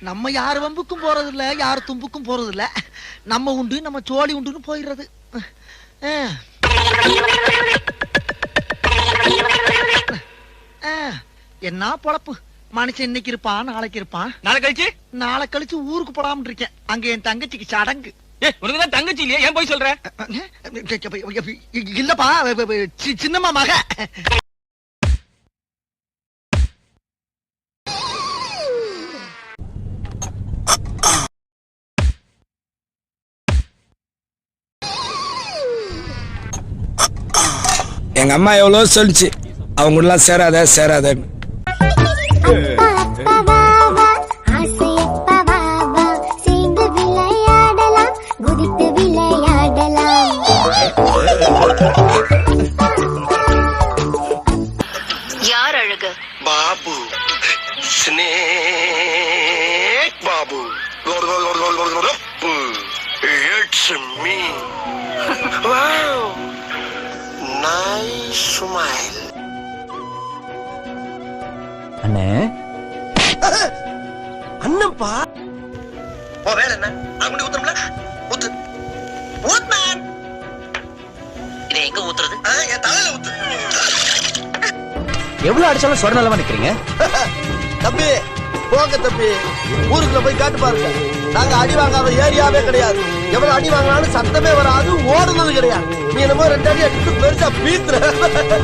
நம்ம யார் வம்புக்கும் போறது இல்ல, யார் தும்புக்கும் போறது இல்ல. நம்ம உண்டு, நம்ம சோழி உண்டுன்னு போயிடுறது. என்ன பொழப்பு. மனுஷன் இன்னைக்கு இருப்பான், நாளைக்கு இருப்பான். நாளை கழிச்சு ஊருக்கு போடாம இருக்கேன். அங்க என் தங்கச்சிக்கு சடங்கு. உனக்குதான் தங்கச்சி இல்லையா? ஏன் போய் சொல்ற? இல்லப்பா, சின்னம்மா மக. எங்க அம்மா எவ்வளவு சொல்லிச்சு, அவங்க எல்லாம் சேராத சேராதன்னு. யார் அழகு? Babu, snake Babu. It's me. Wow. Nice smile. அண்ணே, அண்ணப்பா. ஓ வேலை என்ன? அங்குடி ஊத்துறோம்ல? ஊத்து. ஊத்து man. இதை எங்க ஊத்துறது? என் தலையில ஊத்து. எவ்வளவு அடிச்சாலும் சொர நல்லவா நிக்கிறீங்க? தம்பி போங்க தம்பி, ஊருக்குள்ள போய் காட்டு பாருங்க. நாங்க அடி வாங்காத ஏரியாவே கிடையாது. எவ்வளவு அடி வாங்கினாலும் சத்தமே வராது, ஓடுனது கிடையாது. நீ என்னமோ 2 அடி அடிச்சு பெருசா பீத்துற.